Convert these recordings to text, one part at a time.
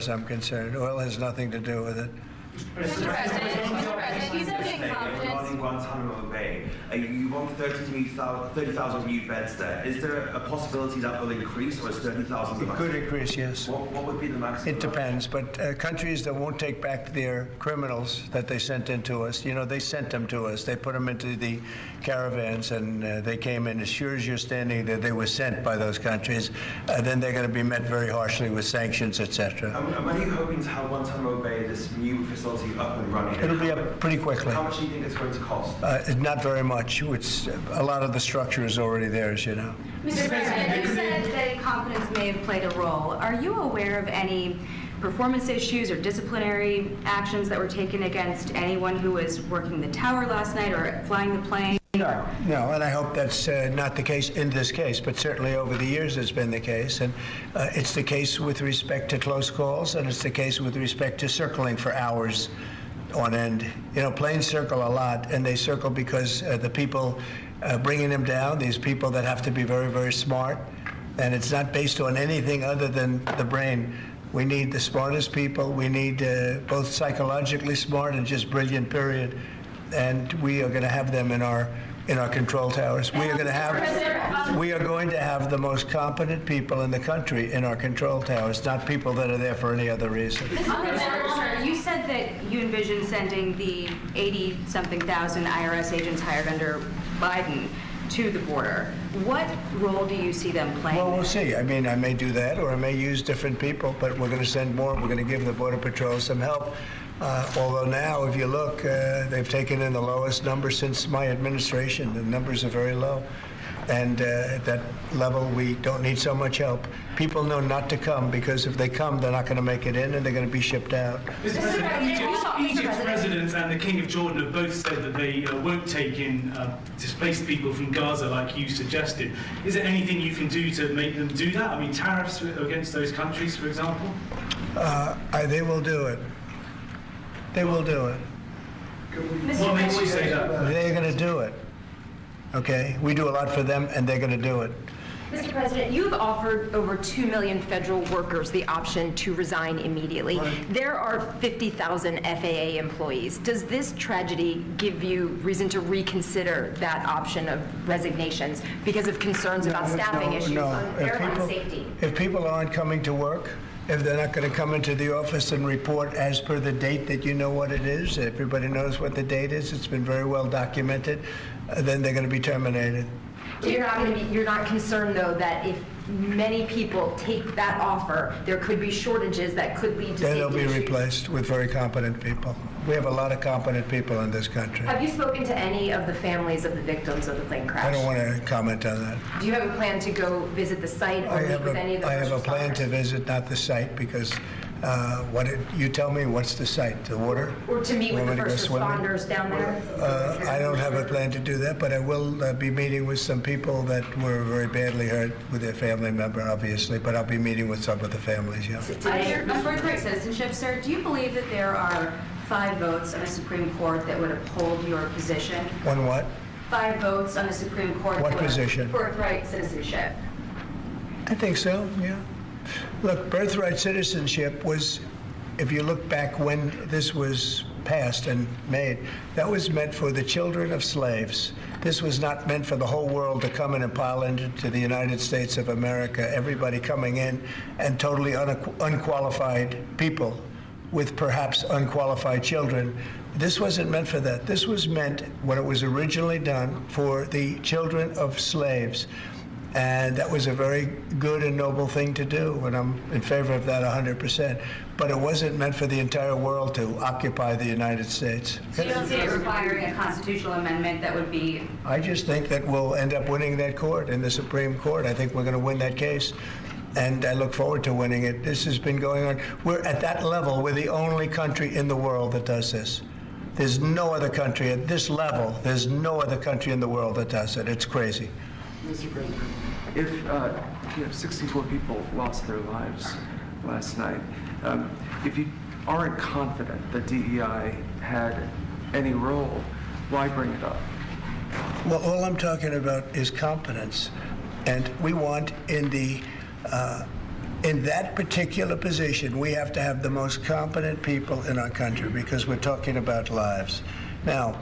as I'm concerned. Oil has nothing to do with it. Mr. President, you said in confidence. Regarding Guantanamo Bay, you want 30,000 new beds there. Is there a possibility that will increase, or is 30,000 the It maximum? could increase, yes. What would be the maximum? It depends, but countries that won't take back their criminals that they sent into us, you know, they sent them to us. They put them into the caravans, and they came in. As sure as you're standing there, they were sent by those countries. Then they're going to be met very harshly with sanctions, etc. And when are you hoping to have Guantanamo Bay, this new facility, up and running? It'll be up pretty quickly. How much do you think it's going to cost? Not very much. It's, a lot of the structure is already there, as you know. Mr. President, you said that incompetence may have played a role. Are you aware of any performance issues or disciplinary actions that were taken against anyone who was working the tower last night or flying the plane? No, and I hope that's not the case in this case, but certainly over the years it's been the case. And it's the case with respect to close calls, and it's the case with respect to circling for hours on end. You know, planes circle a lot, and they circle because the people bringing them down, these people that have to be very, very smart, and it's not based on anything other than the brain. We need the smartest people. We need both psychologically smart and just brilliant, period. And we are going to have them in our control towers. We are going to have the most competent people in the country in our control towers, not people that are there for any other reason. Sir, you said that you envision sending the 80-something thousand IRS agents hired under Biden to the border. What role do you see them playing? Well, we'll see. I mean, I may do that, or I may use different people, but we're going to send more. We're going to give the Border Patrol some help. Although now, if you look, they've taken in the lowest number since my administration. The numbers are very low. And at that level, we don't need so much help. People know not to come, because if they come, they're not going to make it in, and they're going to be shipped out. Mr. President, Egypt's president and the King of Jordan have both said that they won't take in displaced people from Gaza like you suggested. Is there anything you can do to make them do that? I mean, tariffs against those countries, for example? They will do it. They will do it. What makes you say that? They're going to do it. Okay? We do a lot for them, and they're going to do it. Mr. President, you've offered over 2 million federal workers the option to resign immediately. Right. There are 50,000 FAA employees. Does this tragedy give you reason to reconsider that option of resignations because of concerns about staffing issues on airline safety? If people aren't coming to work, if they're not going to come into the office and report as per the date that you know what it is, everybody knows what the date is, it's been very well documented, then they're going to be terminated. So you're not concerned, though, that if many people take that offer, there could be shortages that could lead to Then safety they'll be issues? replaced with very competent people. We have a lot of competent people in this country. Have you spoken to any of the families of the victims of the plane crash? I don't want to comment on that. Do you have a plan to go visit the site or meet with any of the I have a first plan to responders? visit, not the site, because you tell me, what's the site? The water? Or to meet with Want the me to go first swimming? responders down there? I don't have a plan to do that, but I will be meeting with some people that were very badly hurt with their family member, obviously, but I'll be meeting with some of the families, yeah. On birthright citizenship, sir, do you believe that there are 5 votes on the Supreme Court that would uphold your position? On what? 5 votes on the Supreme Court. What that would- position? Birthright citizenship. I think so, yeah. Look, birthright citizenship was, if you look back when this was passed and made, that was meant for the children of slaves. This was not meant for the whole world to come in and pile into the United States of America, everybody coming in, and totally unqualified people with perhaps unqualified children. This wasn't meant for that. This was meant, when it was originally done, for the children of slaves. And that was a very good and noble thing to do, and I'm in favor of that 100%. But it wasn't meant for the entire world to occupy the United States. So you don't see it requiring a constitutional amendment that would be... I just think that we'll end up winning that court in the Supreme Court. I think we're going to win that case, and I look forward to winning it. This has been going on. We're at that level. We're the only country in the world that does this. There's no other country at this level. There's no other country in the world that does it. It's crazy. Mr. President, if 64 people lost their lives last night, if you aren't confident that DEI had any role, why bring it up? Well, all I'm talking about is competence. And we want in the in that particular position, we have to have the most competent people in our country because we're talking about lives. Now,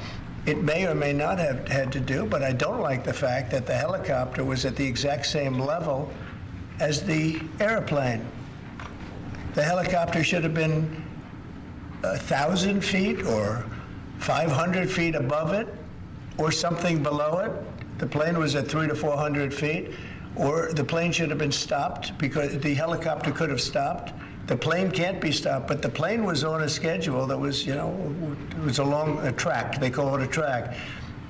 it may or may not have had to do, but I don't like the fact that the helicopter was at the exact same level as the airplane. The helicopter should have been 1,000 feet or 500 feet above it or something below it. The plane was at 300 to 400 feet. Or the plane should have been stopped because the helicopter could have stopped. The plane can't be stopped, but the plane was on a schedule that was, it was along a track. They call it a track.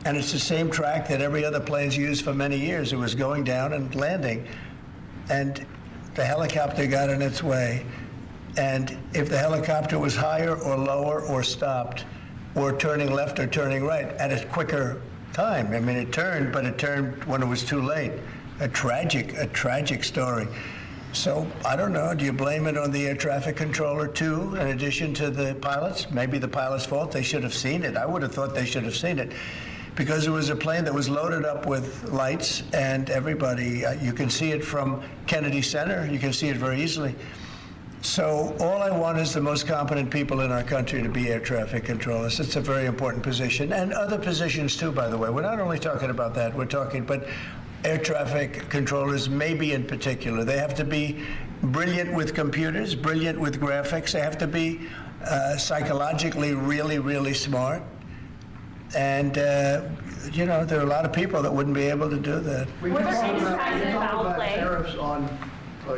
And it's the same track that every other plane's used for many years. It was going down and landing. And the helicopter got in its way. And if the helicopter was higher or lower or stopped or turning left or turning right at a quicker time, I mean, it turned, but it turned when it was too late. A tragic story. So, I don't know, do you blame it on the air traffic controller too, in addition to the pilots? Maybe the pilot's fault, they should have seen it. I would have thought they should have seen it. Because it was a plane that was loaded up with lights and everybody, you can see it from Kennedy Center, you can see it very easily. So all I want is the most competent people in our country to be air traffic controllers. It's a very important position. And other positions too, by the way. We're not only talking about that, we're talking, but air traffic controllers, maybe in particular. They have to be brilliant with computers, brilliant with graphics. They have to be psychologically really, really smart. And, there are a lot of people that wouldn't be able to do that. We Were there talked any about, signs of foul play? tariffs on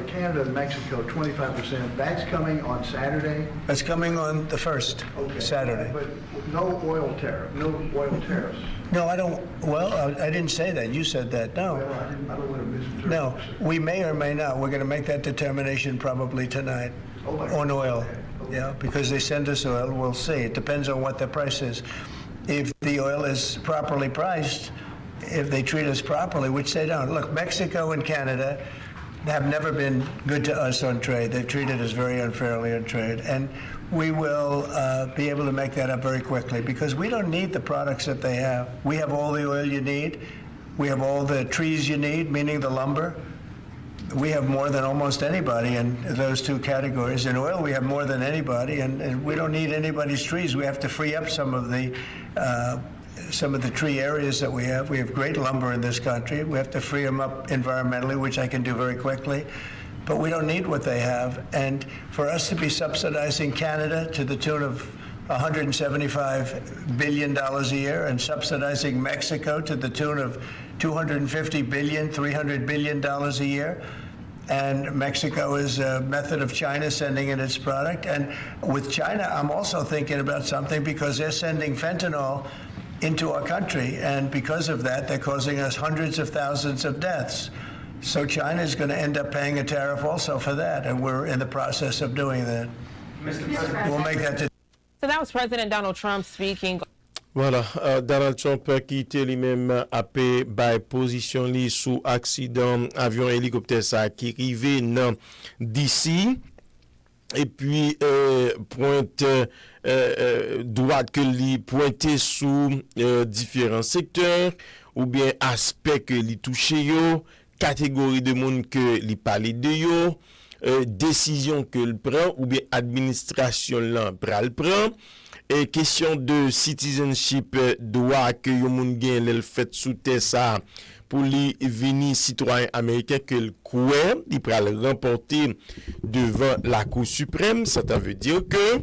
Canada and Mexico, 25%. That's coming on Saturday? It's coming on the 1st, Okay. Saturday. But no oil tariffs. No, I don't, I didn't say that. You said that. No. Well, I don't want to misinterpret. No, we may or may not. We're going to make that determination probably tonight on oil. Okay. Yeah, because they send us oil. We'll see. It depends on what the price is. If the oil is properly priced, if they treat us properly, which they don't. Look, Mexico and Canada have never been good to us on trade. They've treated us very unfairly on trade. And we will be able to make that up very quickly because we don't need the products that they have. We have all the oil you need. We have all the trees you need, meaning the lumber. We have more than almost anybody in those two categories. In oil, we have more than anybody, and we don't need anybody's trees. We have to free up some of the tree areas that we have. We have great lumber in this country. We have to free them up environmentally, which I can do very quickly. But we don't need what they have. And for us to be subsidizing Canada to the tune of $175 billion a year and subsidizing Mexico to the tune of $250 billion, $300 billion a year, and Mexico is a method of China sending in its product. And with China, I'm also thinking about something because they're sending fentanyl into our country, and because of that, they're causing us hundreds of thousands of deaths. So China is going to end up paying a tariff also for that, and we're in the process of doing that. Mr. President. We'll make that. So that was President Donald Trump speaking. Voilà, Donald Trump qui était lui-même appelé by position li sous accident avion hélicoptère ça qui arrivé dans D.C. et puis pointe droite que li pointé sous différents secteurs ou bien aspect que li touché yo, catégorie de monde que li parler de yo, décision que le prend ou bien administration là pral prend. Et question de citizenship droit que yon moun gen l'el fait sous terre ça pour li venir citoyen américain que le kouè, il pral remporter devant la Cour suprême. Ça veut dire que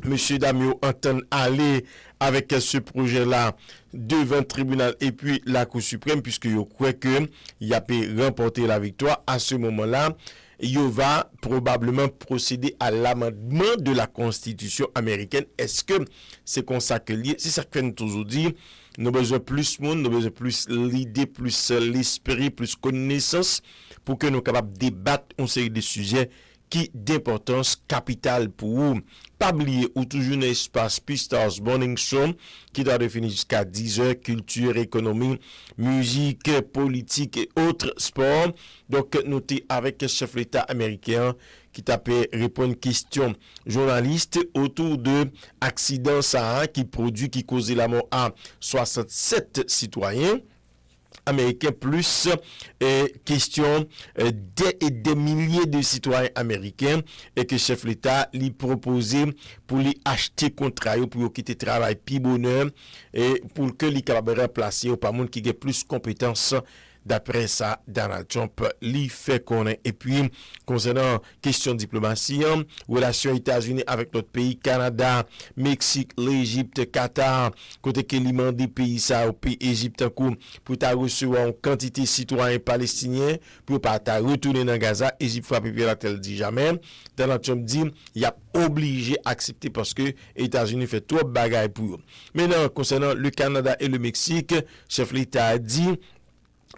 M. Damio entend aller avec ce projet-là devant le tribunal et puis la Cour suprême puisque yo croit que il a pu remporter la victoire. À ce moment-là, il va probablement procéder à l'amendement de la Constitution américaine. Est-ce que c'est comme ça que c'est ça que nous toujours dit, nous avons besoin plus de monde, nous avons besoin plus l'idée, plus l'esprit, plus connaissance pour que nous soyons capables de débattre une série de sujets qui d'importance capitale pour vous. Pas oublier ou toujours un espace Pstars Morning Show qui doit définir jusqu'à 10h, culture, économie, musique, politique et autres sports. Donc, notez avec le chef de l'État américain qui t'a répondre question journaliste autour de accident Sahara qui cause la mort à 67 citoyens. américains plus question des milliers de citoyens américains et que chef l'État lui proposé pour lui acheter contrat pour quitter travail puis bonheur et pour que lui capable remplacer par monde qui a plus compétences. D'après ça, Donald Trump l'y fait connaître. Et puis, concernant question diplomatie, relations États-Unis avec notre pays, Canada, Mexique, l'Égypte, Qatar, côté que l'y demande des pays ça au pays Égypte pour ta recevoir une quantité de citoyens palestiniens pour pas ta retourner dans Gaza. Égypte frappe la tel dit jamais. Donald Trump dit il a obligé d'accepter parce que États-Unis fait trop de bagailles pour eux. Maintenant, concernant le Canada et le Mexique, chef l'État a dit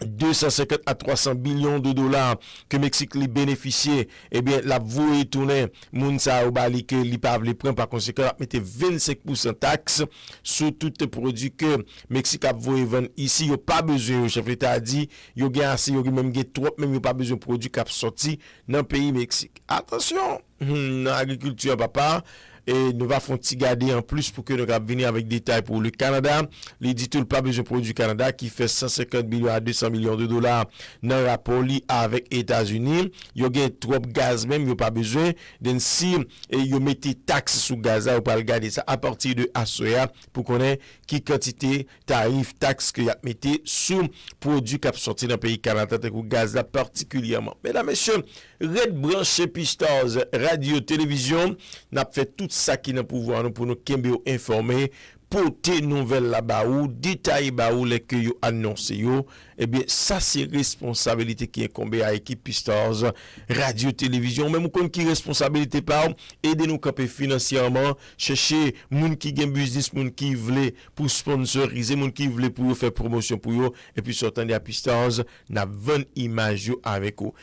250 à 300 billions de dollars que Mexique les bénéficiait, eh bien, la voie tournée, Mounsa ou Bali que li pa vle prend par conséquent, mettez 25% taxe sur tout produit que Mexique a voie vendre ici, yo pas besoin, chef l'État a dit, yo gen assez, yo même gen trop, même yo pas besoin de produit qui a sorti dans le pays Mexique. Attention, dans l'agriculture, papa, et nous va faire un petit garder en plus pour que nous puissions venir avec des détails pour le Canada. L'éditeur pas besoin de produit Canada qui fait 150 millions à 200 millions de dollars dans le rapport avec États-Unis. Il y a trop de gaz même, il n'y a pas besoin. Donc si vous mettez taxe sur gaz, vous pouvez regarder ça à partir de ASOA pour connaître qui quantité, tarif, taxe que vous mettez sur produit qui a sorti dans le pays Canada, le gaz là particulièrement. Mesdames, messieurs, Red branché Pstars Radio-Télévision n'a fait tout ça qui n'a pouvoir nous pour nous informer porter nouvelles là-bas ou détailler ou les que yo annoncé yo, eh bien ça c'est responsabilité qui incombe à l'équipe Pstars Radio Télévision, même qu'on qui responsabilité par aider nous camper financièrement, chercher moun qui gagne business, moun qui veut pour sponsoriser, moun qui veut pour faire promotion pour yo et puis sortant des Pstars n'a 20 images avec vous.